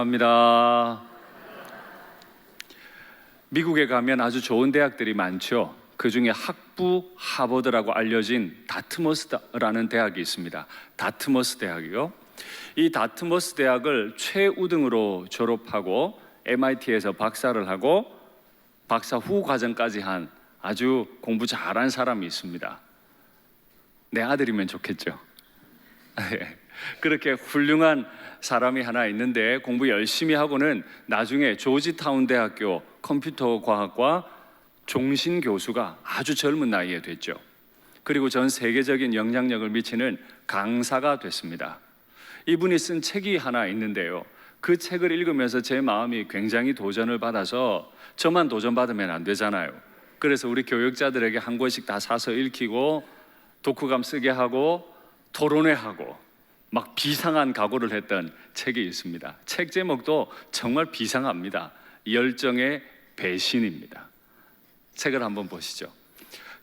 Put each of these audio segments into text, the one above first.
감사합니다. 미국에 가면 아주 좋은 대학들이 많죠. 그 중에 학부 하버드라고 알려진 다트머스라는 대학이 있습니다. 다트머스 대학이요. 이 다트머스 대학을 최우등으로 졸업하고 MIT에서 박사를 하고 박사 후 과정까지 한 아주 공부 잘한 사람이 있습니다. 내 아들이면 좋겠죠. 그렇게 훌륭한 사람이 하나 있는데 공부 열심히 하고는 나중에 조지타운 대학교 컴퓨터과학과 종신 교수가 아주 젊은 나이에 됐죠. 그리고 전 세계적인 영향력을 미치는 강사가 됐습니다. 이분이 쓴 책이 하나 있는데요, 그 책을 읽으면서 제 마음이 굉장히 도전을 받아서 저만 도전받으면 안 되잖아요. 그래서 우리 교육자들에게 한 권씩 다 사서 읽히고 독후감 쓰게 하고 토론회하고 막 비상한 각오를 했던 책이 있습니다. 책 제목도 정말 비상합니다. 열정의 배신입니다. 책을 한번 보시죠.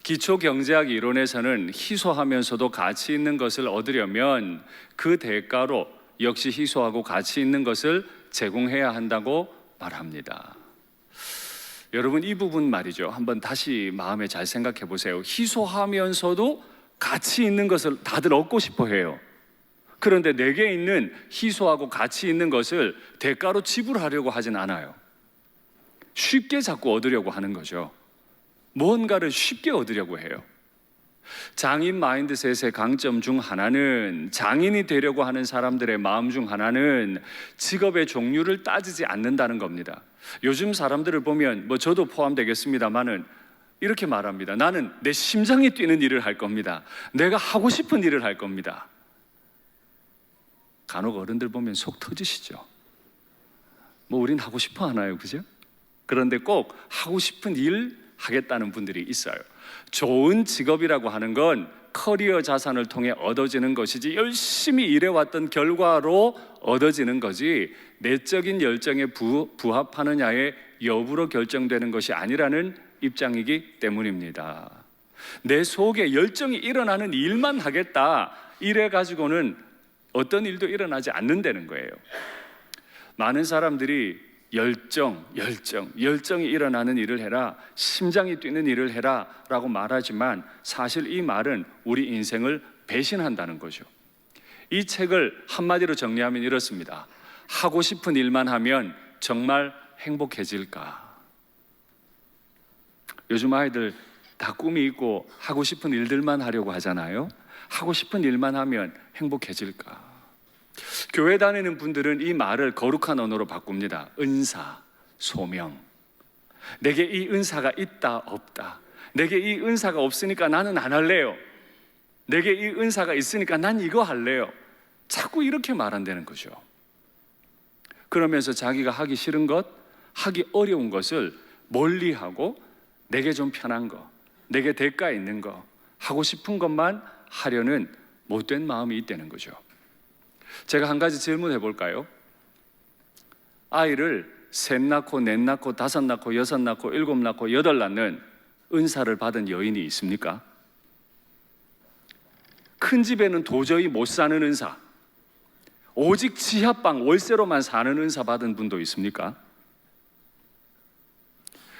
기초경제학 이론에서는 희소하면서도 가치 있는 것을 얻으려면 그 대가로 역시 희소하고 가치 있는 것을 제공해야 한다고 말합니다. 여러분, 이 부분 말이죠, 한번 다시 마음에 잘 생각해 보세요. 희소하면서도 가치 있는 것을 다들 얻고 싶어 해요. 그런데 내게 있는 희소하고 가치 있는 것을 대가로 지불하려고 하진 않아요. 쉽게 자꾸 얻으려고 하는 거죠. 뭔가를 쉽게 얻으려고 해요. 장인 마인드셋의 강점 중 하나는, 장인이 되려고 하는 사람들의 마음 중 하나는 직업의 종류를 따지지 않는다는 겁니다. 요즘 사람들을 보면 저도 포함되겠습니다만은 이렇게 말합니다. 나는 내 심장이 뛰는 일을 할 겁니다. 내가 하고 싶은 일을 할 겁니다. 간혹 어른들 보면 속 터지시죠. 우린 하고 싶어 하나요, 그죠? 그런데 꼭 하고 싶은 일 하겠다는 분들이 있어요. 좋은 직업이라고 하는 건 커리어 자산을 통해 얻어지는 것이지, 열심히 일해왔던 결과로 얻어지는 거지 내적인 열정에 부합하느냐의 여부로 결정되는 것이 아니라는 입장이기 때문입니다. 내 속에 열정이 일어나는 일만 하겠다, 이래 가지고는 어떤 일도 일어나지 않는다는 거예요. 많은 사람들이 열정이 일어나는 일을 해라, 심장이 뛰는 일을 해라 라고 말하지만 사실 이 말은 우리 인생을 배신한다는 거죠. 이 책을 한마디로 정리하면 이렇습니다. 하고 싶은 일만 하면 정말 행복해질까? 요즘 아이들 다 꿈이 있고 하고 싶은 일들만 하려고 하잖아요. 하고 싶은 일만 하면 행복해질까? 교회 다니는 분들은 이 말을 거룩한 언어로 바꿉니다. 은사, 소명. 내게 이 은사가 있다, 없다. 내게 이 은사가 없으니까 나는 안 할래요. 내게 이 은사가 있으니까 난 이거 할래요. 자꾸 이렇게 말한다는 거죠. 그러면서 자기가 하기 싫은 것, 하기 어려운 것을 멀리하고 내게 좀 편한 거, 내게 대가 있는 거, 하고 싶은 것만 하려는 못된 마음이 있다는 거죠. 제가 한 가지 질문해 볼까요? 아이를 셋 낳고 넷 낳고 다섯 낳고 여섯 낳고 일곱 낳고 여덟 낳는 은사를 받은 여인이 있습니까? 큰 집에는 도저히 못 사는 은사, 오직 지하방 월세로만 사는 은사 받은 분도 있습니까?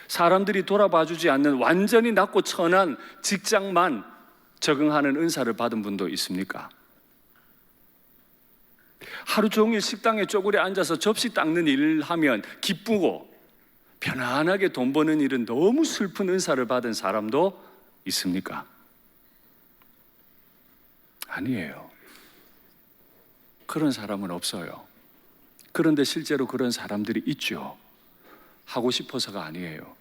사람들이 돌아봐주지 않는 완전히 낮고 천한 직장만 적응하는 은사를 받은 분도 있습니까? 하루 종일 식당에 쪼그려 앉아서 접시 닦는 일을 하면 기쁘고 편안하게 돈 버는 일은 너무 슬픈 은사를 받은 사람도 있습니까? 아니에요. 그런 사람은 없어요. 그런데 실제로 그런 사람들이 있죠. 하고 싶어서가 아니에요.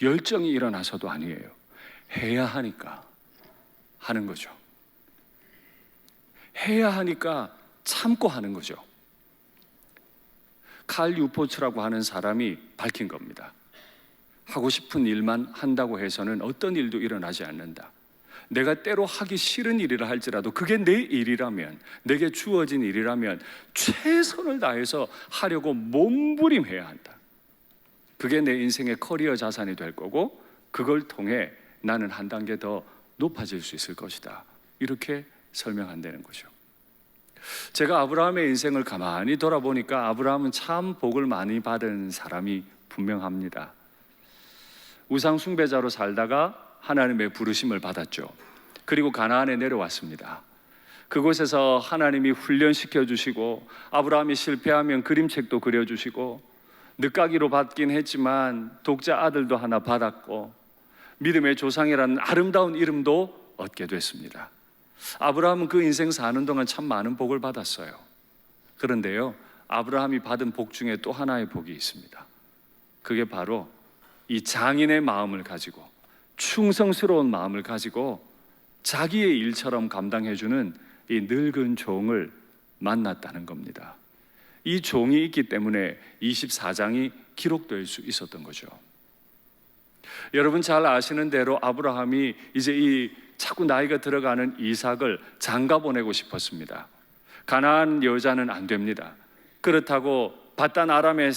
열정이 일어나서도 아니에요. 해야 하니까 하는 거죠. 해야 하니까 참고 하는 거죠. 칼 유포츠라고 하는 사람이 밝힌 겁니다. 하고 싶은 일만 한다고 해서는 어떤 일도 일어나지 않는다. 내가 때로 하기 싫은 일이라 할지라도 그게 내 일이라면, 내게 주어진 일이라면 최선을 다해서 하려고 몸부림해야 한다. 그게 내 인생의 커리어 자산이 될 거고, 그걸 통해 나는 한 단계 더 높아질 수 있을 것이다. 이렇게 설명한다는 거죠. 제가 아브라함의 인생을 가만히 돌아보니까 아브라함은 참 복을 많이 받은 사람이 분명합니다. 우상 숭배자로 살다가 하나님의 부르심을 받았죠. 그리고 가나안에 내려왔습니다. 그곳에서 하나님이 훈련시켜 주시고, 아브라함이 실패하면 그림책도 그려주시고, 늦가기로 받긴 했지만 독자 아들도 하나 받았고, 믿음의 조상이라는 아름다운 이름도 얻게 됐습니다. 아브라함은 그 인생 사는 동안 참 많은 복을 받았어요. 그런데요, 아브라함이 받은 복 중에 또 하나의 복이 있습니다. 그게 바로 이 장인의 마음을 가지고, 충성스러운 마음을 가지고 자기의 일처럼 감당해주는 이 늙은 종을 만났다는 겁니다. 이 종이 있기 때문에 24장이 기록될 수 있었던 거죠. 여러분 잘 아시는 대로 아브라함이 이제 이 자꾸 나이가 들어가는 이삭을 장가 보내고 싶었습니다. 가나안 여자는 안 됩니다. 그렇다고 밧단 아람에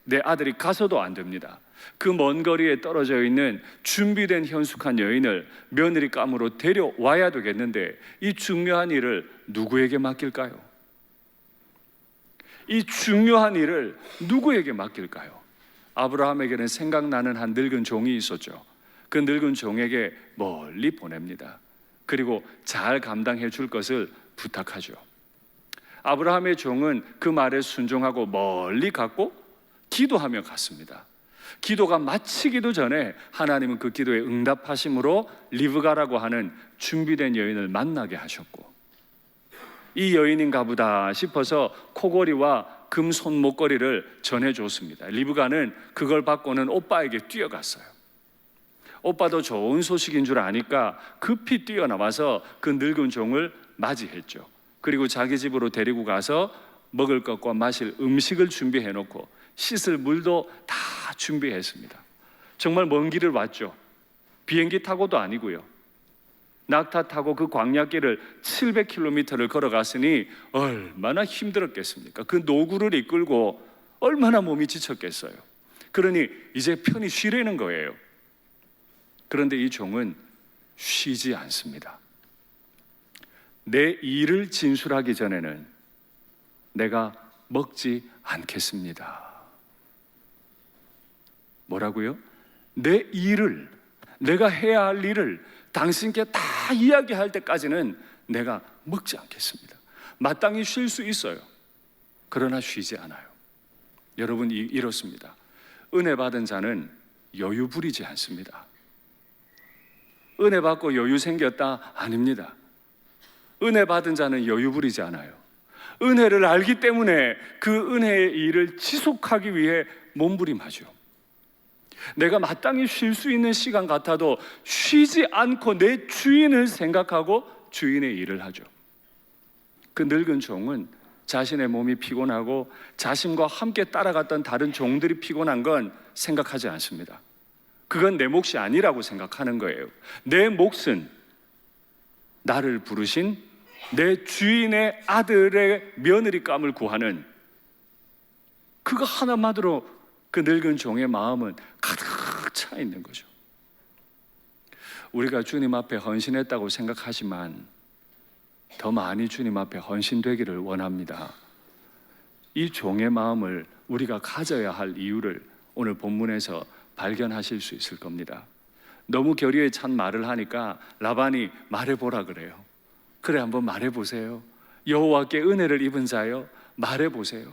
내 아들이 가서도 안 됩니다. 그 먼 거리에 떨어져 있는 준비된 현숙한 여인을 며느리감으로 데려와야 되겠는데, 이 중요한 일을 누구에게 맡길까요? 이 중요한 일을 누구에게 맡길까요? 아브라함에게는 생각나는 한 늙은 종이 있었죠. 그 늙은 종에게 멀리 보냅니다. 그리고 잘 감당해 줄 것을 부탁하죠. 아브라함의 종은 그 말에 순종하고 멀리 갔고 기도하며 갔습니다. 기도가 마치기도 전에 하나님은 그 기도에 응답하심으로 리브가라고 하는 준비된 여인을 만나게 하셨고, 이 여인인가 보다 싶어서 코걸이와 금 손목걸이를 전해줬습니다. 리브가는 그걸 받고는 오빠에게 뛰어갔어요. 오빠도 좋은 소식인 줄 아니까 급히 뛰어나와서 그 늙은 종을 맞이했죠. 그리고 자기 집으로 데리고 가서 먹을 것과 마실 음식을 준비해놓고 씻을 물도 다 준비했습니다. 정말 먼 길을 왔죠. 비행기 타고도 아니고요, 낙타 타고 그 광야길을 700km를 걸어갔으니 얼마나 힘들었겠습니까? 그 노구를 이끌고 얼마나 몸이 지쳤겠어요. 그러니 이제 편히 쉬려는 거예요. 그런데 이 종은 쉬지 않습니다. 내 일을 진술하기 전에는 내가 먹지 않겠습니다. 뭐라고요? 내 일을, 내가 해야 할 일을 당신께 다 이야기할 때까지는 내가 먹지 않겠습니다. 마땅히 쉴 수 있어요. 그러나 쉬지 않아요. 여러분, 이렇습니다. 은혜 받은 자는 여유 부리지 않습니다. 은혜 받고 여유 생겼다? 아닙니다. 은혜 받은 자는 여유 부리지 않아요. 은혜를 알기 때문에 그 은혜의 일을 지속하기 위해 몸부림하죠. 내가 마땅히 쉴 수 있는 시간 같아도 쉬지 않고 내 주인을 생각하고 주인의 일을 하죠. 그 늙은 종은 자신의 몸이 피곤하고 자신과 함께 따라갔던 다른 종들이 피곤한 건 생각하지 않습니다. 그건 내 몫이 아니라고 생각하는 거예요. 내 몫은 나를 부르신 내 주인의 아들의 며느리감을 구하는 그거 하나만으로 그 늙은 종의 마음은 가득 차 있는 거죠. 우리가 주님 앞에 헌신했다고 생각하지만 더 많이 주님 앞에 헌신되기를 원합니다. 이 종의 마음을 우리가 가져야 할 이유를 오늘 본문에서 발견하실 수 있을 겁니다. 너무 결의에 찬 말을 하니까 라반이 말해보라 그래요. 그래, 한번 말해보세요. 여호와께 은혜를 입은 자여, 말해보세요.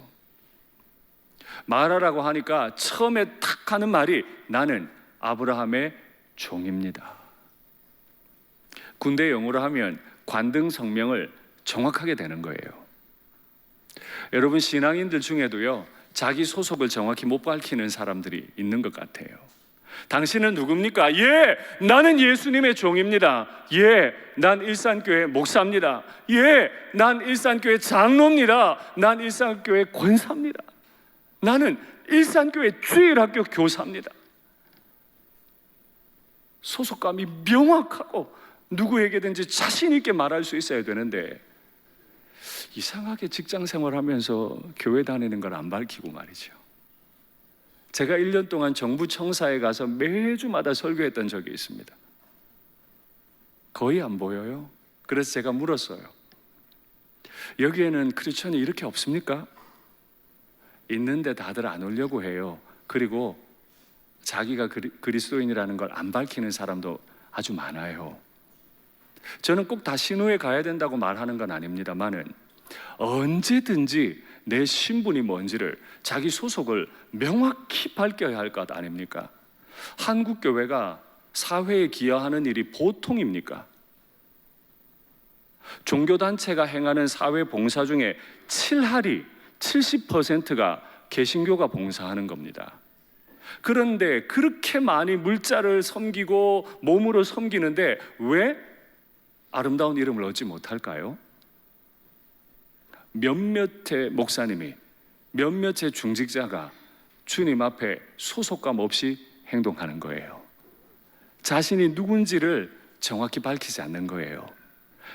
말하라고 하니까 처음에 탁 하는 말이 나는 아브라함의 종입니다. 군대 용어로 하면 관등 성명을 정확하게 되는 거예요. 여러분, 신앙인들 중에도요, 자기 소속을 정확히 못 밝히는 사람들이 있는 것 같아요. 당신은 누굽니까? 예, 나는 예수님의 종입니다. 예, 난 일산교회 목사입니다. 예, 난 일산교회 장로입니다. 난 일산교회 권사입니다. 나는 일산교회 주일학교 교사입니다. 소속감이 명확하고 누구에게든지 자신 있게 말할 수 있어야 되는데, 이상하게 직장 생활하면서 교회 다니는 걸 안 밝히고 말이죠. 제가 1년 동안 정부 청사에 가서 매주마다 설교했던 적이 있습니다. 거의 안 보여요. 그래서 제가 물었어요. 여기에는 크리스천이 이렇게 없습니까? 있는데 다들 안 오려고 해요. 그리고 자기가 그리스도인이라는 걸 안 밝히는 사람도 아주 많아요. 저는 꼭 다 신호에 가야 된다고 말하는 건 아닙니다만은 언제든지 내 신분이 뭔지를, 자기 소속을 명확히 밝혀야 할 것 아닙니까? 한국 교회가 사회에 기여하는 일이 보통입니까? 종교단체가 행하는 사회 봉사 중에 7할이 70%가 개신교가 봉사하는 겁니다. 그런데 그렇게 많이 물자를 섬기고 몸으로 섬기는데 왜 아름다운 이름을 얻지 못할까요? 몇몇의 목사님이, 몇몇의 중직자가 주님 앞에 소속감 없이 행동하는 거예요. 자신이 누군지를 정확히 밝히지 않는 거예요.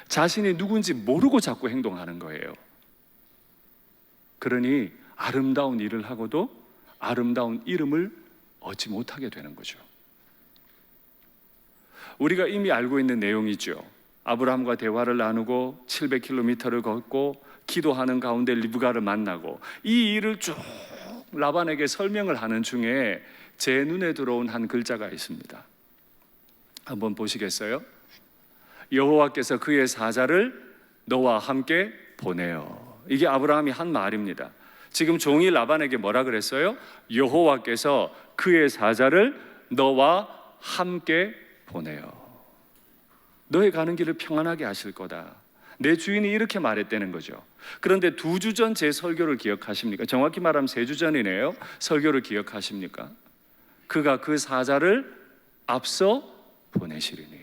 자신이 누군지 모르고 자꾸 행동하는 거예요. 그러니 아름다운 일을 하고도 아름다운 이름을 얻지 못하게 되는 거죠. 우리가 이미 알고 있는 내용이죠. 아브라함과 대화를 나누고 700km를 걷고 기도하는 가운데 리브가를 만나고, 이 일을 쭉 라반에게 설명을 하는 중에 제 눈에 들어온 한 글자가 있습니다. 한번 보시겠어요? 여호와께서 그의 사자를 너와 함께 보내어. 이게 아브라함이 한 말입니다. 지금 종이 라반에게 뭐라 그랬어요? 여호와께서 그의 사자를 너와 함께 보내어. 너의 가는 길을 평안하게 하실 거다. 내 주인이 이렇게 말했다는 거죠. 그런데 2주 전 제 설교를 기억하십니까? 정확히 말하면 3주 전이네요. 설교를 기억하십니까? 그가 그 사자를 앞서 보내시리니.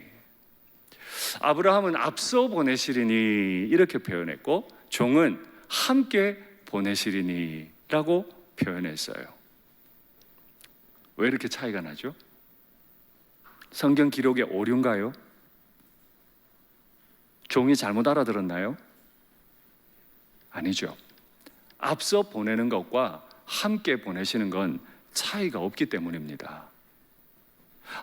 아브라함은 앞서 보내시리니 이렇게 표현했고, 종은 함께 보내시리니 라고 표현했어요. 왜 이렇게 차이가 나죠? 성경 기록의 오류인가요? 종이 잘못 알아들었나요? 아니죠. 앞서 보내는 것과 함께 보내시는 건 차이가 없기 때문입니다.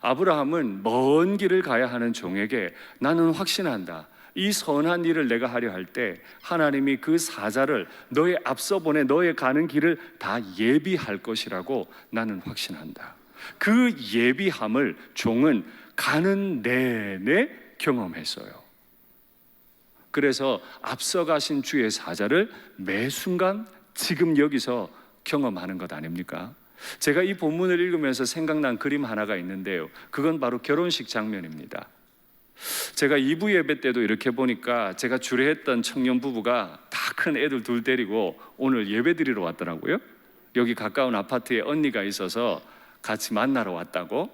아브라함은 먼 길을 가야 하는 종에게 나는 확신한다. 이 선한 일을 내가 하려 할 때 하나님이 그 사자를 너의 앞서 보내 너의 가는 길을 다 예비할 것이라고 나는 확신한다. 그 예비함을 종은 가는 내내 경험했어요. 그래서 앞서 가신 주의 사자를 매 순간 지금 여기서 경험하는 것 아닙니까? 제가 이 본문을 읽으면서 생각난 그림 하나가 있는데요. 그건 바로 결혼식 장면입니다. 제가 2부 예배 때도 이렇게 보니까 제가 주례했던 청년 부부가 다 큰 애들 둘 데리고 오늘 예배 드리러 왔더라고요. 여기 가까운 아파트에 언니가 있어서 같이 만나러 왔다고,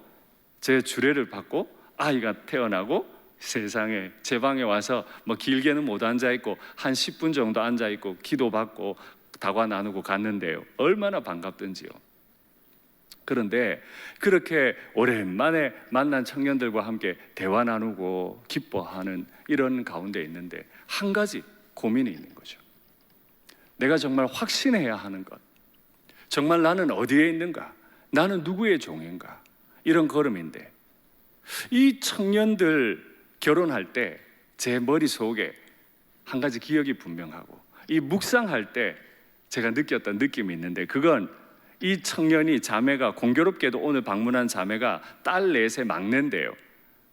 제 주례를 받고 아이가 태어나고 세상에 제 방에 와서 뭐 길게는 못 앉아있고 한 10분 정도 앉아있고 기도받고 다과 나누고 갔는데요. 얼마나 반갑던지요. 그런데 그렇게 오랜만에 만난 청년들과 함께 대화 나누고 기뻐하는 이런 가운데 있는데 한 가지 고민이 있는 거죠. 내가 정말 확신해야 하는 것, 정말 나는 어디에 있는가, 나는 누구의 종인가, 이런 걸음인데, 이 청년들 결혼할 때 제 머릿속에 한 가지 기억이 분명하고, 이 묵상할 때 제가 느꼈던 느낌이 있는데, 그건 이 청년이, 자매가, 공교롭게도 오늘 방문한 자매가 딸 넷의 막내인데요,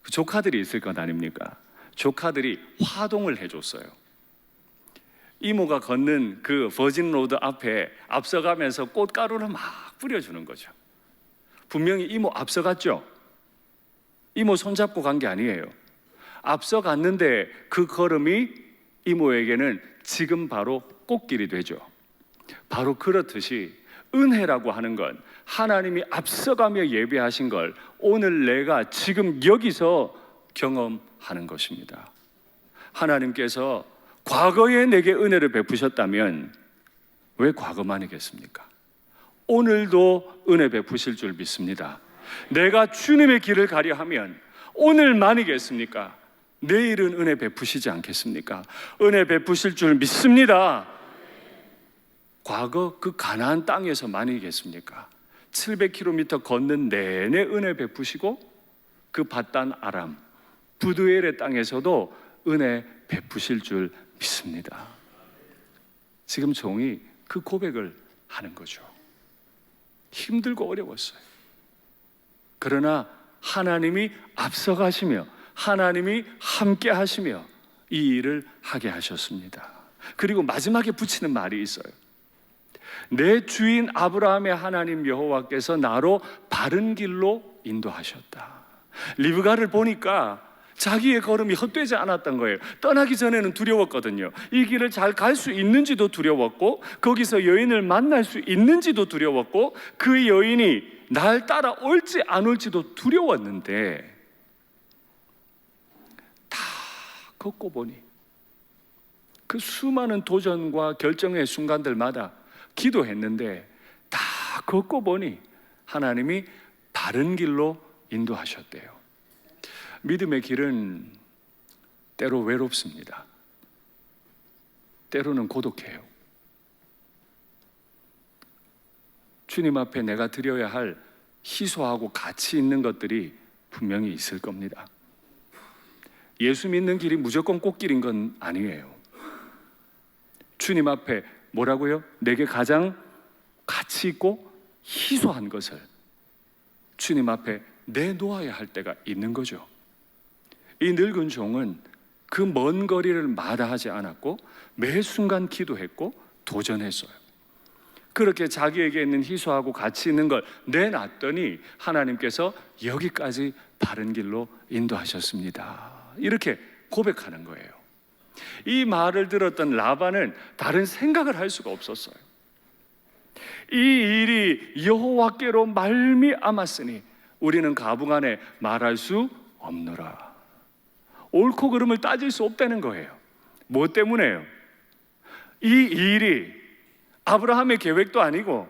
그 조카들이 있을 것 아닙니까? 조카들이 화동을 해줬어요. 이모가 걷는 그 버진 로드 앞에 앞서가면서 꽃가루를 막 뿌려주는 거죠. 분명히 이모 앞서갔죠? 이모 손잡고 간 게 아니에요. 앞서갔는데 그 걸음이 이모에게는 지금 바로 꽃길이 되죠. 바로 그렇듯이 은혜라고 하는 건 하나님이 앞서가며 예배하신 걸 오늘 내가 지금 여기서 경험하는 것입니다. 하나님께서 과거에 내게 은혜를 베푸셨다면 왜 과거만이겠습니까? 오늘도 은혜 베푸실 줄 믿습니다. 내가 주님의 길을 가려 하면 오늘만이겠습니까? 내일은 은혜 베푸시지 않겠습니까? 은혜 베푸실 줄 믿습니다. 과거 그 가나안 땅에서만이겠습니까? 700km 걷는 내내 은혜 베푸시고 그 밧단 아람 부드엘의 땅에서도 은혜 베푸실 줄 믿습니다. 지금 종이 그 고백을 하는 거죠. 힘들고 어려웠어요. 그러나 하나님이 앞서가시며 하나님이 함께 하시며 이 일을 하게 하셨습니다. 그리고 마지막에 붙이는 말이 있어요. 내 주인 아브라함의 하나님 여호와께서 나로 바른 길로 인도하셨다. 리브가를 보니까 자기의 걸음이 헛되지 않았던 거예요. 떠나기 전에는 두려웠거든요. 이 길을 잘 갈 수 있는지도 두려웠고, 거기서 여인을 만날 수 있는지도 두려웠고, 그 여인이 날 따라 올지 안 올지도 두려웠는데, 다 걷고 보니 그 수많은 도전과 결정의 순간들마다 기도했는데 다 걷고 보니 하나님이 바른 길로 인도하셨대요. 믿음의 길은 때로 외롭습니다. 때로는 고독해요. 주님 앞에 내가 드려야 할 희소하고 가치 있는 것들이 분명히 있을 겁니다. 예수 믿는 길이 무조건 꽃길인 건 아니에요. 주님 앞에 뭐라고요? 내게 가장 가치 있고 희소한 것을 주님 앞에 내놓아야 할 때가 있는 거죠. 이 늙은 종은 그 먼 거리를 마다하지 않았고 매 순간 기도했고 도전했어요. 그렇게 자기에게 있는 희소하고 가치 있는 걸 내놨더니 하나님께서 여기까지 바른 길로 인도하셨습니다. 이렇게 고백하는 거예요. 이 말을 들었던 라반은 다른 생각을 할 수가 없었어요. 이 일이 여호와께로 말미암았으니 우리는 가부간에 말할 수 없노라. 옳고 그름을 따질 수 없다는 거예요. 뭐 때문에요? 이 일이 아브라함의 계획도 아니고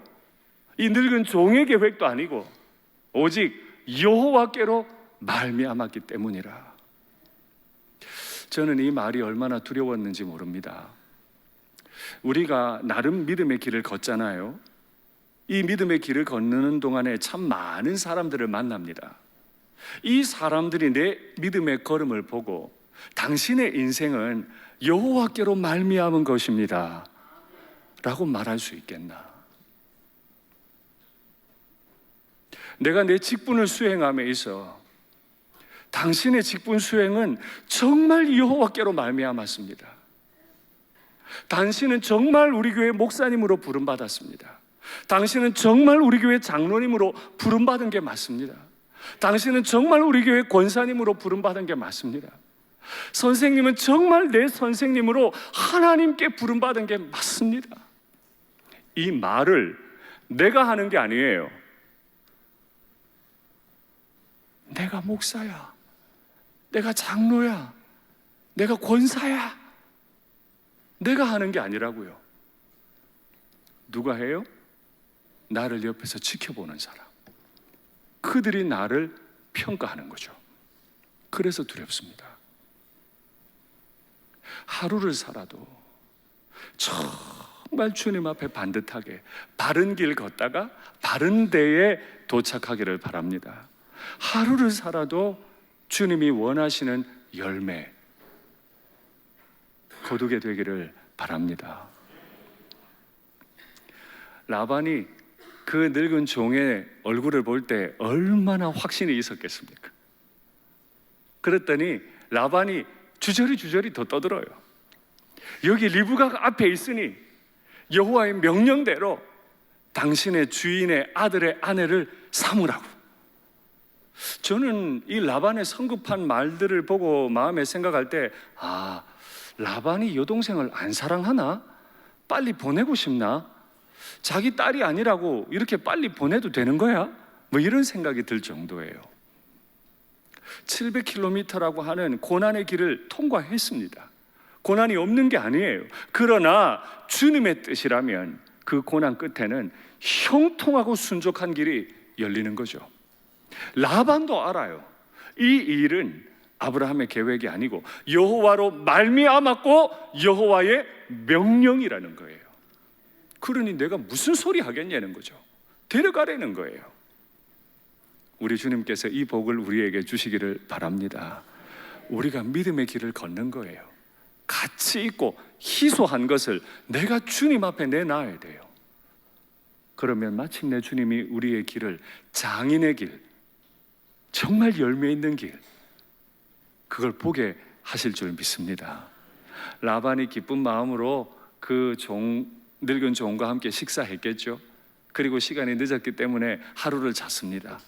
이 늙은 종의 계획도 아니고 오직 여호와께로 말미암았기 때문이라. 저는 이 말이 얼마나 두려웠는지 모릅니다. 우리가 나름 믿음의 길을 걷잖아요. 이 믿음의 길을 걷는 동안에 참 많은 사람들을 만납니다. 이 사람들이 내 믿음의 걸음을 보고 당신의 인생은 여호와께로 말미암은 것입니다 라고 말할 수 있겠나? 내가 내 직분을 수행함에 있어 당신의 직분 수행은 정말 여호와께로 말미암았습니다. 당신은 정말 우리 교회 목사님으로 부름받았습니다. 당신은 정말 우리 교회 장로님으로 부름받은 게 맞습니다. 당신은 정말 우리 교회 권사님으로 부름받은 게 맞습니다. 선생님은 정말 내 선생님으로 하나님께 부름받은 게 맞습니다. 이 말을 내가 하는 게 아니에요. 내가 목사야, 내가 장로야, 내가 권사야, 내가 하는 게 아니라고요. 누가 해요? 나를 옆에서 지켜보는 사람. 그들이 나를 평가하는 거죠. 그래서 두렵습니다. 하루를 살아도 정말 주님 앞에 반듯하게 바른 길 걷다가 바른 데에 도착하기를 바랍니다. 하루를 살아도 주님이 원하시는 열매 거두게 되기를 바랍니다. 라반이 그 늙은 종의 얼굴을 볼 때 얼마나 확신이 있었겠습니까? 그랬더니 라반이 주저리 더 떠들어요. 여기 리브가가 앞에 있으니 여호와의 명령대로 당신의 주인의 아들의 아내를 삼으라고. 저는 이 라반의 성급한 말들을 보고 마음에 생각할 때 라반이 여동생을 안 사랑하나? 빨리 보내고 싶나? 자기 딸이 아니라고 이렇게 빨리 보내도 되는 거야? 뭐 이런 생각이 들 정도예요. 700km라고 하는 고난의 길을 통과했습니다. 고난이 없는 게 아니에요. 그러나 주님의 뜻이라면 그 고난 끝에는 형통하고 순족한 길이 열리는 거죠. 라반도 알아요. 이 일은 아브라함의 계획이 아니고 여호와로 말미암았고 여호와의 명령이라는 거예요. 그러니 내가 무슨 소리 하겠냐는 거죠. 데려가라는 거예요. 우리 주님께서 이 복을 우리에게 주시기를 바랍니다. 우리가 믿음의 길을 걷는 거예요. 가치 있고 희소한 것을 내가 주님 앞에 내놔야 돼요. 그러면 마침내 주님이 우리의 길을, 장인의 길, 정말 열매 있는 길, 그걸 보게 하실 줄 믿습니다. 라반이 기쁜 마음으로 그 늙은 종과 함께 식사했겠죠. 그리고 시간이 늦었기 때문에 하루를 잤습니다.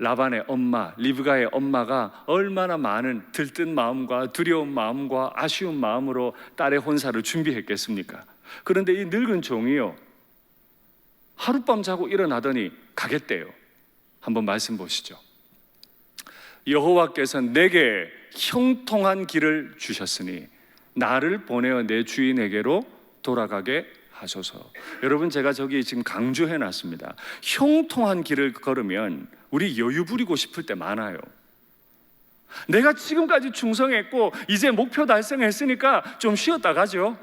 라반의 엄마, 리브가의 엄마가 얼마나 많은 들뜬 마음과 두려운 마음과 아쉬운 마음으로 딸의 혼사를 준비했겠습니까? 그런데 이 늙은 종이요, 하룻밤 자고 일어나더니 가겠대요. 한번 말씀 보시죠. 여호와께서 내게 형통한 길을 주셨으니 나를 보내어 내 주인에게로 돌아가게 하소서. 여러분, 제가 저기 지금 강조해 놨습니다. 형통한 길을 걸으면 우리 여유 부리고 싶을 때 많아요. 내가 지금까지 충성했고 이제 목표 달성했으니까 좀 쉬었다 가죠,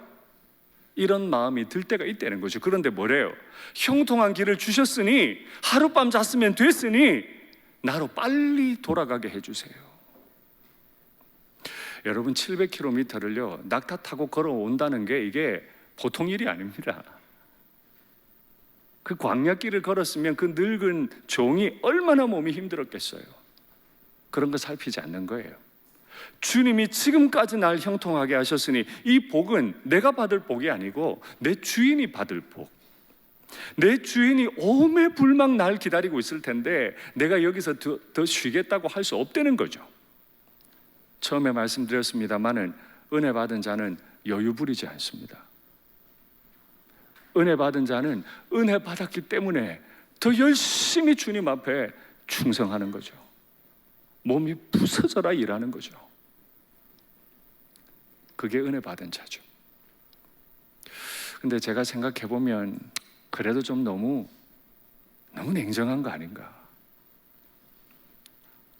이런 마음이 들 때가 있다는 거죠. 그런데 뭐래요? 형통한 길을 주셨으니, 하룻밤 잤으면 됐으니 나로 빨리 돌아가게 해주세요. 여러분, 700km를요 낙타 타고 걸어온다는 게 이게 보통 일이 아닙니다. 그 광야길을 걸었으면 그 늙은 종이 얼마나 몸이 힘들었겠어요. 그런 거 살피지 않는 거예요. 주님이 지금까지 날 형통하게 하셨으니 이 복은 내가 받을 복이 아니고 내 주인이 받을 복. 내 주인이 오매불망 날 기다리고 있을 텐데 내가 여기서 더 쉬겠다고 할 수 없다는 거죠. 처음에 말씀드렸습니다마는 은혜 받은 자는 여유 부리지 않습니다. 은혜 받은 자는 은혜 받았기 때문에 더 열심히 주님 앞에 충성하는 거죠. 몸이 부서져라 일하는 거죠. 그게 은혜 받은 자죠. 근데 제가 생각해 보면 그래도 좀 너무 냉정한 거 아닌가.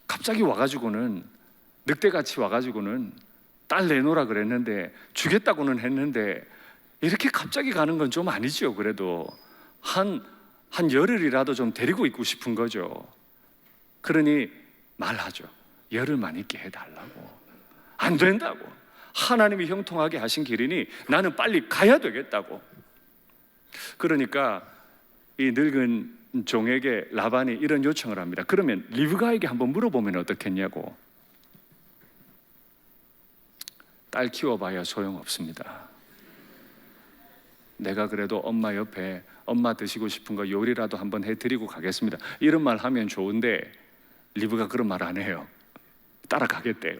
갑자기 와가지고는, 늑대같이 와가지고는 딸 내놓으라 그랬는데, 주겠다고는 했는데 이렇게 갑자기 가는 건 좀 아니죠. 그래도 한 열흘이라도 좀 데리고 있고 싶은 거죠. 그러니 말하죠. 열흘만 있게 해달라고. 안 된다고. 하나님이 형통하게 하신 길이니 나는 빨리 가야 되겠다고. 그러니까 이 늙은 종에게 라반이 이런 요청을 합니다. 그러면 리브가에게 한번 물어보면 어떻겠냐고. 딸 키워봐야 소용없습니다. 내가 그래도 엄마 옆에 엄마 드시고 싶은 거 요리라도 한번 해드리고 가겠습니다, 이런 말 하면 좋은데 리브가 그런 말 안 해요. 따라가겠대요.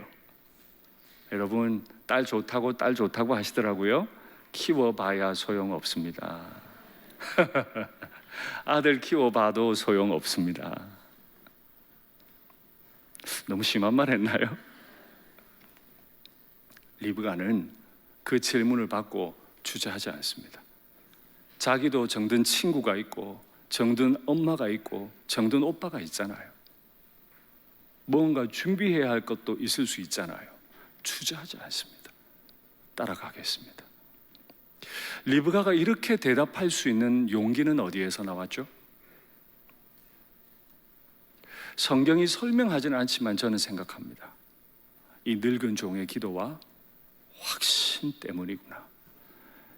여러분, 딸 좋다고 하시더라고요. 키워봐야 소용없습니다. 아들 키워봐도 소용없습니다. 너무 심한 말 했나요? 리브가는 그 질문을 받고 주저하지 않습니다. 자기도 정든 친구가 있고 정든 엄마가 있고 정든 오빠가 있잖아요. 뭔가 준비해야 할 것도 있을 수 있잖아요. 주저하지 않습니다. 따라가겠습니다. 리브가가 이렇게 대답할 수 있는 용기는 어디에서 나왔죠? 성경이 설명하지는 않지만 저는 생각합니다. 이 늙은 종의 기도와 확신 때문이구나.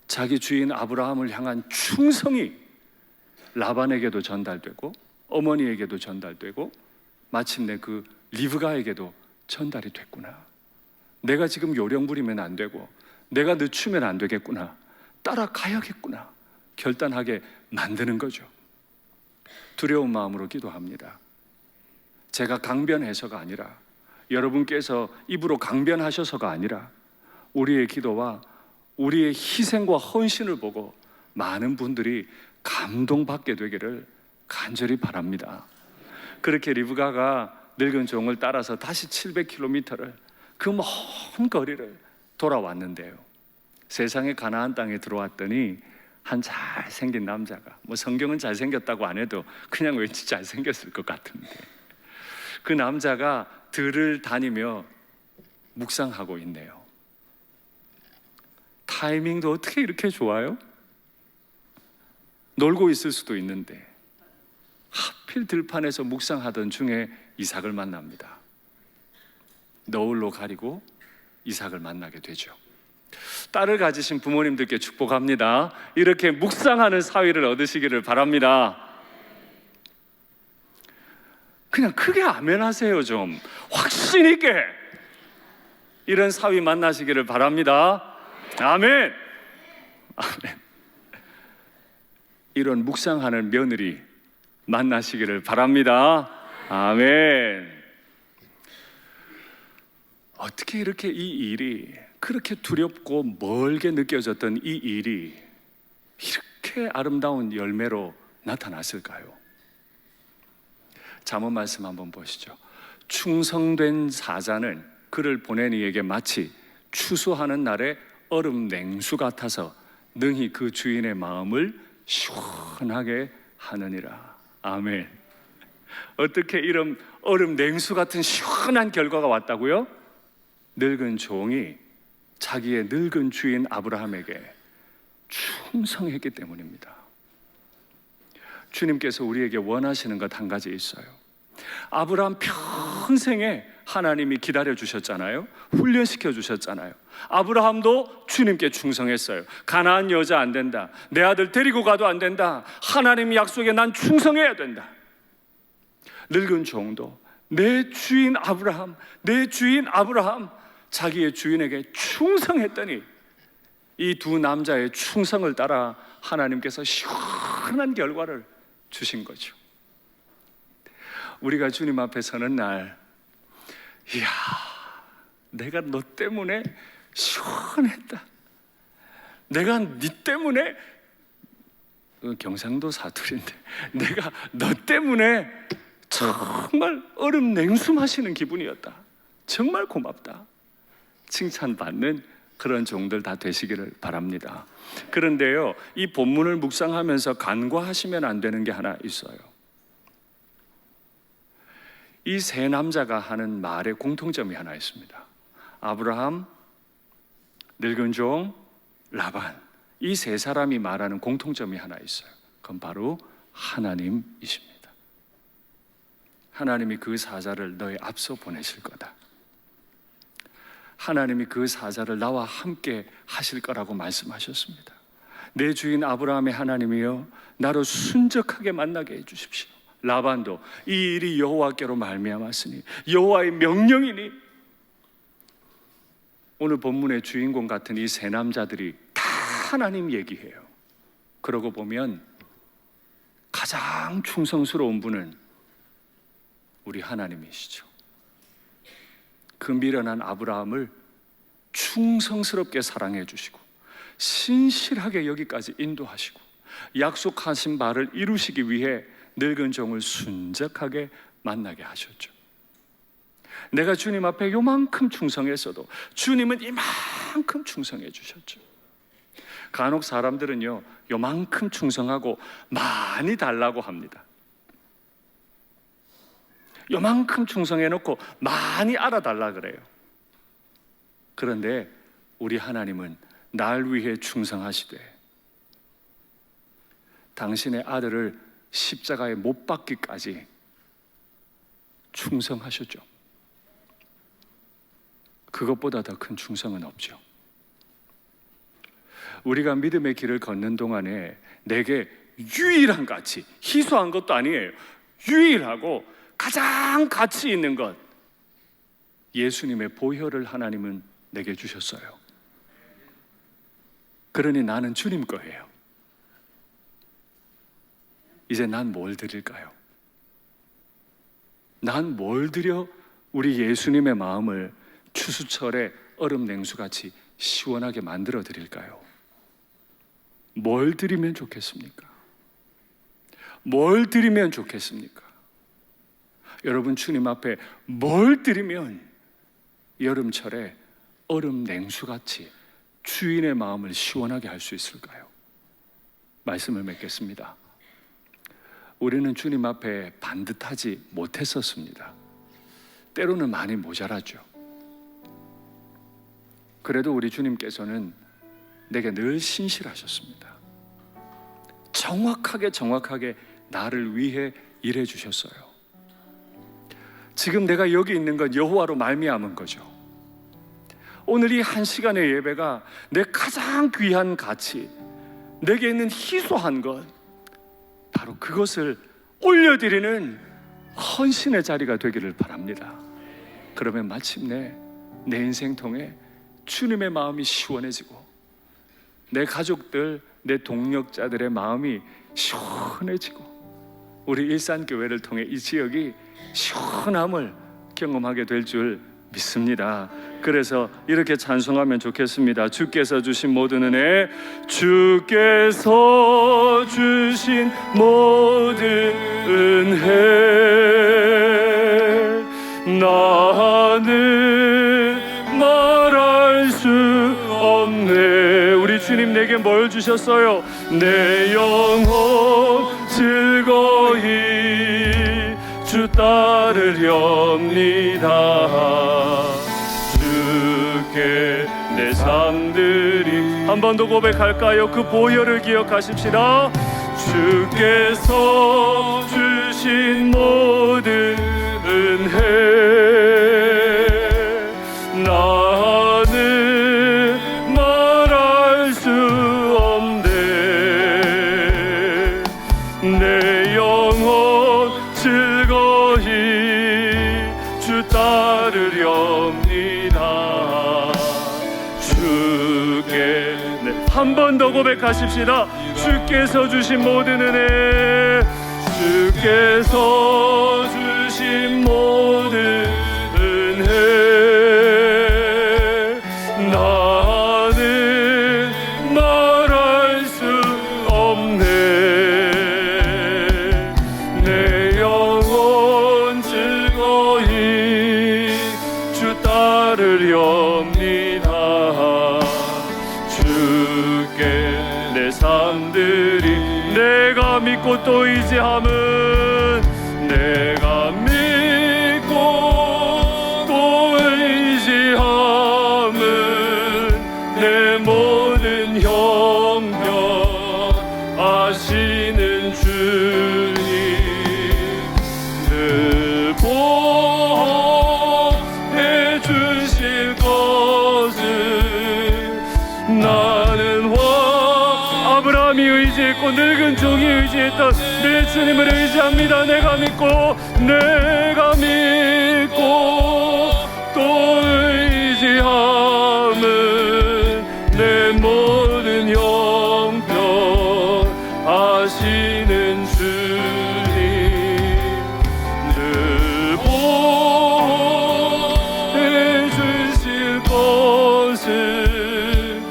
자기 주인 아브라함을 향한 충성이 라반에게도 전달되고 어머니에게도 전달되고 마침내 그 리브가에게도 전달이 됐구나. 내가 지금 요령 부리면 안 되고 내가 늦추면 안 되겠구나. 따라가야겠구나. 결단하게 만드는 거죠. 두려운 마음으로 기도합니다. 제가 강변해서가 아니라, 여러분께서 입으로 강변하셔서가 아니라 우리의 기도와 우리의 희생과 헌신을 보고 많은 분들이 감동받게 되기를 간절히 바랍니다. 그렇게 리브가가 늙은 종을 따라서 다시 700km를, 그 먼 거리를 돌아왔는데요, 세상의 가나안 땅에 들어왔더니 한 잘생긴 남자가, 성경은 잘생겼다고 안 해도 그냥 왠지 잘생겼을 것 같은데, 그 남자가 들을 다니며 묵상하고 있네요. 타이밍도 어떻게 이렇게 좋아요? 놀고 있을 수도 있는데 하필 들판에서 묵상하던 중에 이삭을 만납니다. 너울로 가리고 이삭을 만나게 되죠. 딸을 가지신 부모님들께 축복합니다. 이렇게 묵상하는 사위를 얻으시기를 바랍니다. 그냥 크게 아멘 하세요. 좀 확신 있게 이런 사위 만나시기를 바랍니다. 아멘. 아멘. 이런 묵상하는 며느리 만나시기를 바랍니다. 아멘. 어떻게 이렇게 이 일이, 그렇게 두렵고 멀게 느껴졌던 이 일이 이렇게 아름다운 열매로 나타났을까요? 잠언 말씀 한번 보시죠. 충성된 사자는 그를 보낸 이에게 마치 추수하는 날의 얼음 냉수 같아서 능히 그 주인의 마음을 시원하게 하느니라. 아멘. 어떻게 이런 얼음 냉수 같은 시원한 결과가 왔다고요? 늙은 종이 자기의 늙은 주인 아브라함에게 충성했기 때문입니다. 주님께서 우리에게 원하시는 것 한 가지 있어요. 아브라함 평생에 하나님이 기다려 주셨잖아요. 훈련시켜 주셨잖아요. 아브라함도 주님께 충성했어요. 가나안 여자 안 된다. 내 아들 데리고 가도 안 된다. 하나님 약속에 난 충성해야 된다. 늙은 종도 내 주인 아브라함, 내 주인 아브라함, 자기의 주인에게 충성했더니 이 두 남자의 충성을 따라 하나님께서 시원한 결과를 주신 거죠. 우리가 주님 앞에 서는 날, 이야, 내가 너 때문에 시원했다. 내가 네 때문에, 경상도 사투리인데, 내가 너 때문에 정말 얼음 냉수 마시는 기분이었다. 정말 고맙다. 칭찬받는 그런 종들 다 되시기를 바랍니다. 그런데요, 이 본문을 묵상하면서 간과하시면 안 되는 게 하나 있어요. 이 세 남자가 하는 말에 공통점이 하나 있습니다. 아브라함, 늙은 종, 라반, 이 세 사람이 말하는 공통점이 하나 있어요. 그건 바로 하나님이십니다. 하나님이 그 사자를 너의 앞서 보내실 거다. 하나님이 그 사자를 나와 함께 하실 거라고 말씀하셨습니다. 내 주인 아브라함의 하나님이여, 나로 순적하게 만나게 해주십시오. 라반도 이 일이 여호와께로 말미암았으니 여호와의 명령이니. 오늘 본문의 주인공 같은 이 세 남자들이 다 하나님 얘기해요. 그러고 보면 가장 충성스러운 분은 우리 하나님이시죠. 그 미련한 아브라함을 충성스럽게 사랑해 주시고 신실하게 여기까지 인도하시고 약속하신 바를 이루시기 위해 늙은 종을 순적하게 만나게 하셨죠. 내가 주님 앞에 요만큼 충성했어도 주님은 이만큼 충성해 주셨죠. 간혹 사람들은요, 요만큼 충성하고 많이 달라고 합니다. 요만큼 충성해놓고 많이 알아달라 그래요. 그런데 우리 하나님은 날 위해 충성하시되 당신의 아들을 십자가에 못 박기까지 충성하셨죠. 그것보다 더 큰 충성은 없죠. 우리가 믿음의 길을 걷는 동안에 내게 유일한 가치, 희소한 것도 아니에요. 유일하고 가장 가치 있는 것, 예수님의 보혈을 하나님은 내게 주셨어요. 그러니 나는 주님 거예요. 이제 난 뭘 드릴까요? 난 뭘 드려 우리 예수님의 마음을 추수철에 얼음 냉수같이 시원하게 만들어 드릴까요? 뭘 드리면 좋겠습니까? 뭘 드리면 좋겠습니까? 여러분, 주님 앞에 뭘 드리면 여름철에 얼음 냉수같이 주인의 마음을 시원하게 할 수 있을까요? 말씀을 맺겠습니다. 우리는 주님 앞에 반듯하지 못했었습니다. 때로는 많이 모자라죠. 그래도 우리 주님께서는 내게 늘 신실하셨습니다. 정확하게 나를 위해 일해 주셨어요. 지금 내가 여기 있는 건 여호와로 말미암은 거죠. 오늘 이 한 시간의 예배가 내 가장 귀한 가치, 내게 있는 희소한 것, 바로 그것을 올려드리는 헌신의 자리가 되기를 바랍니다. 그러면 마침내 내 인생 통해 주님의 마음이 시원해지고 내 가족들, 내 동력자들의 마음이 시원해지고 우리 일산교회를 통해 이 지역이 시원함을 경험하게 될 줄 믿습니다. 그래서 이렇게 찬송하면 좋겠습니다. 주께서 주신 모든 은혜, 주께서 주신 모든 은혜, 나는 말할 수 없네. 우리 주님 내게 뭘 주셨어요? 내 영혼 즐거이 주 따르렵니다. 주께 내 삶들이, 한 번 더 고백할까요? 그 보혈을 기억하십시다. 주께서 주신 모든 은혜, 나는 말할 수 없네. 내 영혼 즐거이 주 따르렵니다. 주께, 한 번 더 고백하십시다. 주께서 주신 모든 은혜, 주께서 주신 모든 은혜, 나는 말할 수 없네. 내 영혼 즐거이 주 따르렵니다. 주께 내 삶들이, 내가 믿고 또 의지함은, 내가 믿고 또 의지함은 내 모든 형편 아시는 주님, 늘 보호해 주실 것을 나는 아브라함이 의지했고 늙은 종이 의지했던 내 주님을 의지합니다. 내가 믿고 또 의지함은 내 모든 형편 아시는 주님, 늘 보호해 주실 것을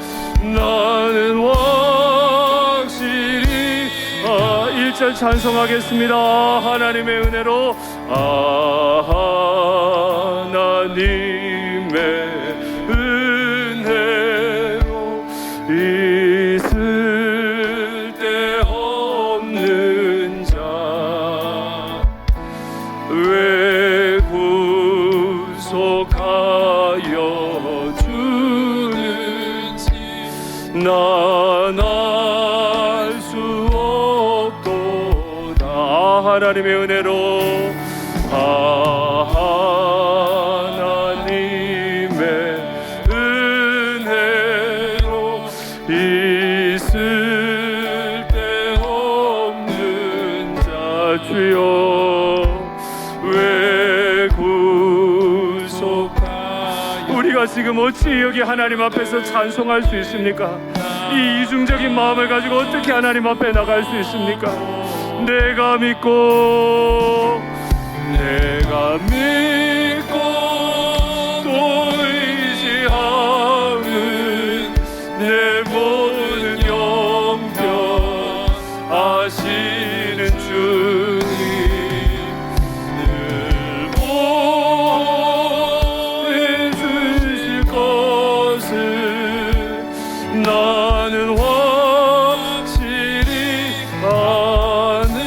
나는 확실히 1절 찬송하겠습니다. 하나님의 은혜로, 하나님의 은혜로 있을 데 없는 자 왜 구속하여 주는지 난 알 수 없도다. 하나님의 은혜로, 하나님의 은혜로 있을 데 없는 자 주여 왜 구속하여. 우리가 지금 어찌 여기 하나님 앞에서 찬송할 수 있습니까? 이 이중적인 마음을 가지고 어떻게 하나님 앞에 나갈 수 있습니까? 내가 믿고 또 의지함은 내 모든 형편 아시는 주님, 늘 보호해 주실 것을 나는 확실히 아네.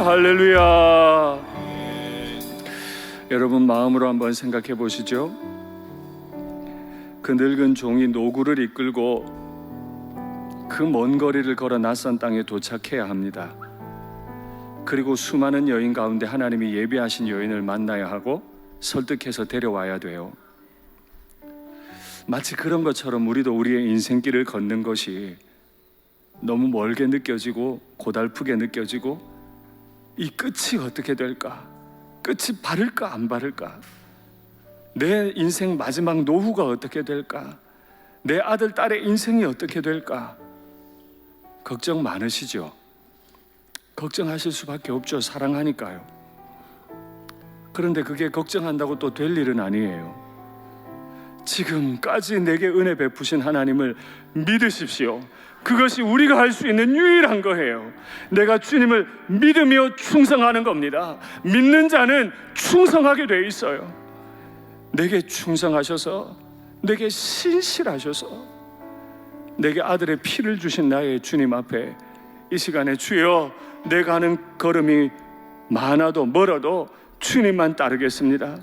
할렐루야. 여러분 마음으로 한번 생각해 보시죠. 그 늙은 종이 노구를 이끌고 그 먼 거리를 걸어 낯선 땅에 도착해야 합니다. 그리고 수많은 여인 가운데 하나님이 예비하신 여인을 만나야 하고 설득해서 데려와야 돼요. 마치 그런 것처럼 우리도 우리의 인생길을 걷는 것이 너무 멀게 느껴지고 고달프게 느껴지고, 이 끝이 어떻게 될까? 끝이 바를까 안 바를까? 내 인생 마지막 노후가 어떻게 될까? 내 아들 딸의 인생이 어떻게 될까? 걱정 많으시죠? 걱정하실 수밖에 없죠. 사랑하니까요. 그런데 그게 걱정한다고 또 될 일은 아니에요. 지금까지 내게 은혜 베푸신 하나님을 믿으십시오. 그것이 우리가 할 수 있는 유일한 거예요. 내가 주님을 믿으며 충성하는 겁니다. 믿는 자는 충성하게 돼 있어요. 내게 충성하셔서, 내게 신실하셔서, 내게 아들의 피를 주신 나의 주님 앞에 이 시간에 주여, 내가 하는 걸음이 많아도 멀어도 주님만 따르겠습니다.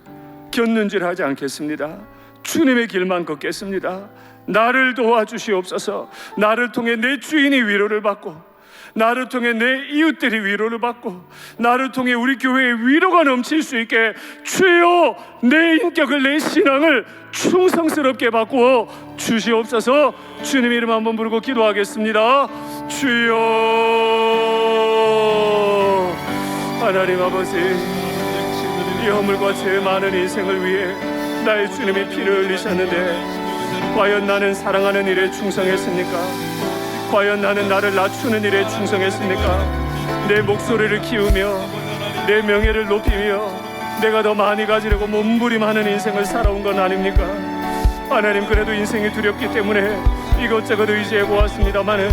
곁눈질 하지 않겠습니다. 주님의 길만 걷겠습니다. 나를 도와주시옵소서. 나를 통해 내 주인이 위로를 받고, 나를 통해 내 이웃들이 위로를 받고, 나를 통해 우리 교회의 위로가 넘칠 수 있게 주여, 내 인격을, 내 신앙을 충성스럽게 바꾸어 주시옵소서. 주님 이름 한번 부르고 기도하겠습니다. 주여. 하나님 아버지, 이 허물과 죄 많은 인생을 위해 나의 주님이 피를 흘리셨는데, 과연 나는 사랑하는 일에 충성했습니까? 과연 나는 나를 낮추는 일에 충성했습니까? 내 목소리를 키우며 내 명예를 높이며 내가 더 많이 가지려고 몸부림하는 인생을 살아온 건 아닙니까? 하나님, 그래도 인생이 두렵기 때문에 이것저것 의지해 보았습니다마는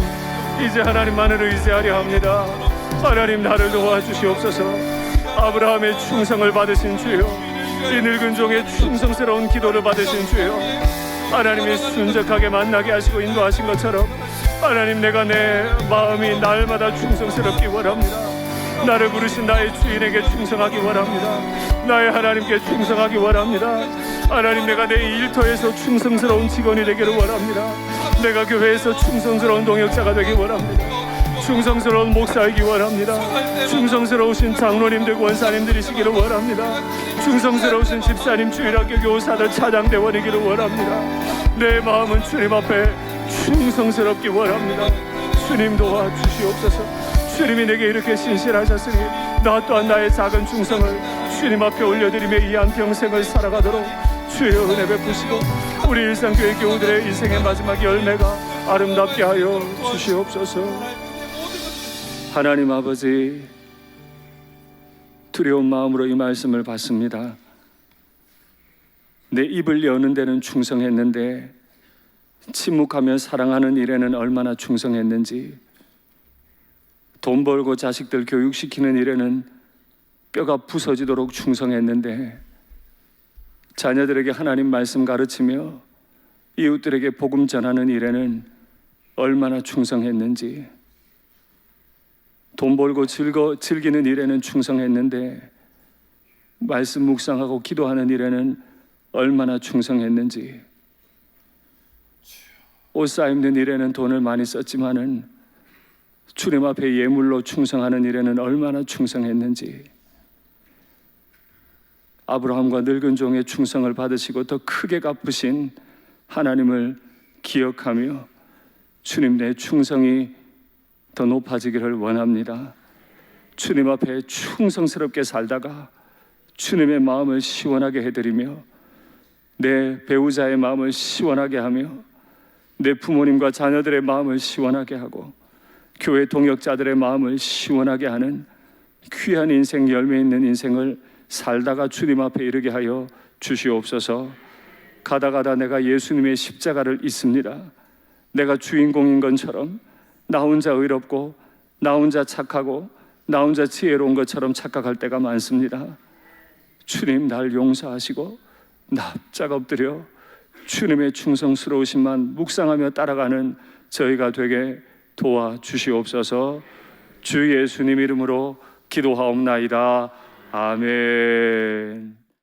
이제 하나님만을 의지하려 합니다. 하나님, 나를 도와주시옵소서. 아브라함의 충성을 받으신 주여, 이 늙은 종의 충성스러운 기도를 받으신 주여, 하나님이 순적하게 만나게 하시고 인도하신 것처럼 하나님, 내가 내 마음이 날마다 충성스럽기 원합니다. 나를 부르신 나의 주인에게 충성하기 원합니다. 나의 하나님께 충성하기 원합니다. 하나님, 내가 내 일터에서 충성스러운 직원이 되기를 원합니다. 내가 교회에서 충성스러운 동역자가 되기 원합니다. 충성스러운 목사이기 원합니다. 충성스러우신 장로님들, 권사님들이시기를 원합니다. 충성스러우신 집사님, 주일학교 교사들, 차장대원이기를 원합니다. 내 마음은 주님 앞에 충성스럽기 원합니다. 주님 도와주시옵소서. 주님이 내게 이렇게 신실하셨으니 나 또한 나의 작은 충성을 주님 앞에 올려드리며 이 한평생을 살아가도록 주여 은혜 베푸시고, 우리 일상교회 교우들의 인생의 마지막 열매가 아름답게 하여 주시옵소서. 하나님 아버지, 두려운 마음으로 이 말씀을 받습니다. 내 입을 여는 데는 충성했는데 침묵하며 사랑하는 일에는 얼마나 충성했는지, 돈 벌고 자식들 교육시키는 일에는 뼈가 부서지도록 충성했는데, 자녀들에게 하나님 말씀 가르치며 이웃들에게 복음 전하는 일에는 얼마나 충성했는지, 돈 벌고 즐기는 일에는 충성했는데 말씀 묵상하고 기도하는 일에는 얼마나 충성했는지, 옷 사입는 일에는 돈을 많이 썼지만은 주님 앞에 예물로 충성하는 일에는 얼마나 충성했는지, 아브라함과 늙은 종의 충성을 받으시고 더 크게 갚으신 하나님을 기억하며 주님, 내 충성이 더 높아지기를 원합니다. 주님 앞에 충성스럽게 살다가 주님의 마음을 시원하게 해드리며, 내 배우자의 마음을 시원하게 하며, 내 부모님과 자녀들의 마음을 시원하게 하고, 교회 동역자들의 마음을 시원하게 하는 귀한 인생, 열매 있는 인생을 살다가 주님 앞에 이르게 하여 주시옵소서. 가다가다 내가 예수님의 십자가를 잊습니다. 내가 주인공인 것처럼, 나 혼자 의롭고 나 혼자 착하고 나 혼자 지혜로운 것처럼 착각할 때가 많습니다. 주님, 날 용서하시고 납작 엎드려 주님의 충성스러우심만 묵상하며 따라가는 저희가 되게 도와주시옵소서. 주 예수님 이름으로 기도하옵나이다. 아멘.